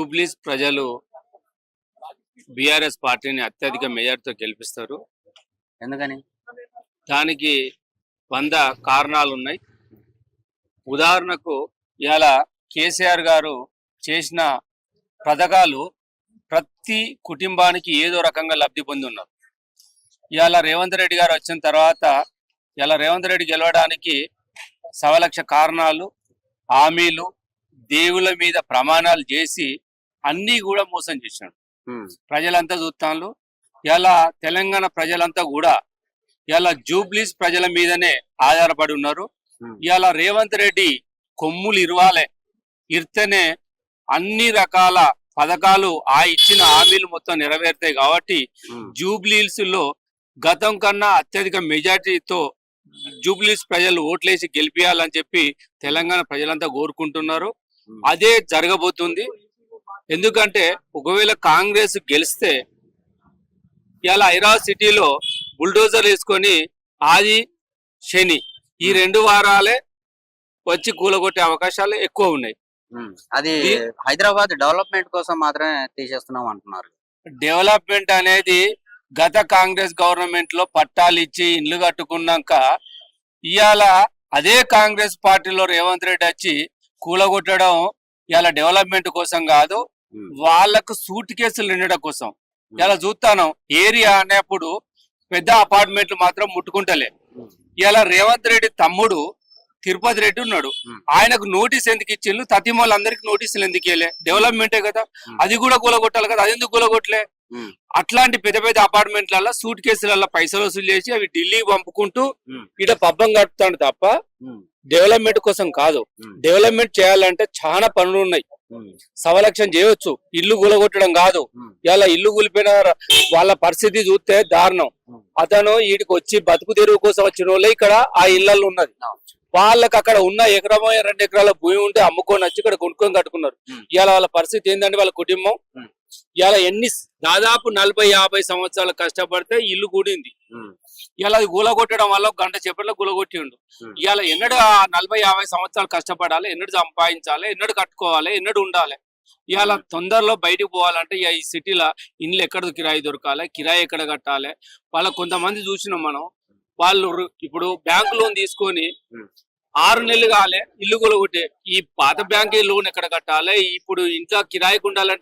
జూబ్లీస్ ప్రజలు బీఆర్ఎస్ పార్టీని అత్యధిక మెజార్టీతో గెలిపిస్తారు. ఎందుకని? దానికి 100 కారణాలు ఉన్నాయి. ఉదాహరణకు ఇవాళ కేసీఆర్ గారు చేసిన పథకాలు ప్రతి కుటుంబానికి ఏదో రకంగా లబ్ధి పొంది ఉన్నారు. ఇవాళ రేవంత్ రెడ్డి గారు వచ్చిన తర్వాత ఇలా రేవంత్ రెడ్డి గెలవడానికి 1,00,000 కారణాలు, హామీలు, దేవుళ్ళ మీద ప్రమాణాలు చేసి అన్నీ కూడా మోసం చేశాడు. ప్రజలంతా చూస్తాను. ఇలా తెలంగాణ ప్రజలంతా కూడా ఇలా జూబ్లీస్ ప్రజల మీదనే ఆధారపడి ఉన్నారు. ఇలా రేవంత్ రెడ్డి కొమ్ములు ఇరవాలే, ఇర్తేనే అన్ని రకాల పథకాలు ఇచ్చిన హామీలు మొత్తం నెరవేరుతాయి. కాబట్టి జూబ్లీస్ లో గతం కన్నా అత్యధిక మెజార్టీతో జూబ్లీస్ ప్రజలు ఓట్లేసి గెలిపియాలని చెప్పి తెలంగాణ ప్రజలంతా కోరుకుంటున్నారు. అదే జరగబోతుంది. ఎందుకంటే ఒకవేళ కాంగ్రెస్ గెలిస్తే ఇలా హైదరాబాద్ సిటీలో బుల్డోజర్ వేసుకొని ఆది శని ఈ 2 వారాలే వచ్చి కూలగొట్టే అవకాశాలు ఎక్కువ ఉన్నాయి. అది హైదరాబాద్ డెవలప్మెంట్ కోసం మాత్రమే తీసేస్తున్నాం అంటున్నారు. డెవలప్మెంట్ అనేది గత కాంగ్రెస్ గవర్నమెంట్ లో పట్టాలు ఇచ్చి ఇండ్లు కట్టుకున్నాక ఇవాళ అదే కాంగ్రెస్ పార్టీలో రేవంత్ రెడ్డి వచ్చి కూలగొట్టడం ఇవాళ డెవలప్మెంట్ కోసం కాదు, వాళ్ళకు సూట్ కేసులు నిండడం కోసం. ఇలా చూస్తాను ఏరియా అనేప్పుడు పెద్ద అపార్ట్మెంట్లు మాత్రం ముట్టుకుంటలే. ఇలా రేవంత్ రెడ్డి తమ్ముడు తిరుపతి రెడ్డి ఉన్నాడు, ఆయనకు నోటీస్ ఎందుకు ఇచ్చిండ్రు? తతిమూలందరికి నోటీసులు ఎందుకు ఇవ్వలే? డెవలప్మెంటే కదా, అది కూడా కూలగొట్టాలి కదా, అది ఎందుకు కూలగొట్టలే? అట్లాంటి పెద్ద పెద్ద అపార్ట్మెంట్లలో సూట్ కేసులలో పైసలు వసూలు చేసి అవి ఢిల్లీకి పంపుకుంటూ ఇక్కడ పబ్బం కట్టుతాడు తప్ప డెవలప్మెంట్ కోసం కాదు. డెవలప్మెంట్ చేయాలంటే చాలా పనులు ఉన్నాయి. 1,00,000 చేయొచ్చు, ఇల్లు కూలగొట్టడం కాదు. ఇలా ఇల్లు కూలిపోయిన వాళ్ళ పరిస్థితి చూస్తే దారుణం. అతను వీడికి వచ్చి బతుకు తెరువు కోసం వచ్చిన వాళ్ళే ఇక్కడ ఆ ఇళ్లలో ఉన్నది. వాళ్ళకి అక్కడ ఉన్న 1 ఎకరమో 2 ఎకరాల భూమి ఉంటే అమ్ముకొని వచ్చి ఇక్కడ కొనుక్కొని కట్టుకున్నారు. ఇవాళ వాళ్ళ పరిస్థితి ఏంటంటే వాళ్ళ కుటుంబం ఇలా దాదాపు 40-50 సంవత్సరాలు కష్టపడితే ఇల్లు కూడింది. ఇలా అది కూలగొట్టడం వల్ల 1 గంట చెప్పట్లో కూలగొట్టిండు. ఇవాళ ఎన్నడు 40-50 సంవత్సరాలు కష్టపడాలి, ఎన్నడు సంపాదించాలి, ఎన్నడు కట్టుకోవాలి, ఎన్నడు ఉండాలి. ఇవాళ తొందరలో బయటకు పోవాలంటే ఈ సిటీలో ఇండ్లు ఎక్కడ కిరాయి దొరకాలి, కిరాయి ఎక్కడ కట్టాలి. వాళ్ళ కొంతమంది చూసినాం మనం, వాళ్ళు ఇప్పుడు బ్యాంకు లోన్ తీసుకొని 6 నెలలు కాలే ఇల్లు కూలగొట్టే. ఈ పాత బ్యాంక్ లోన్ ఎక్కడ కట్టాలి, ఇప్పుడు ఇంట్లో కిరాయికి ఉండాలంటే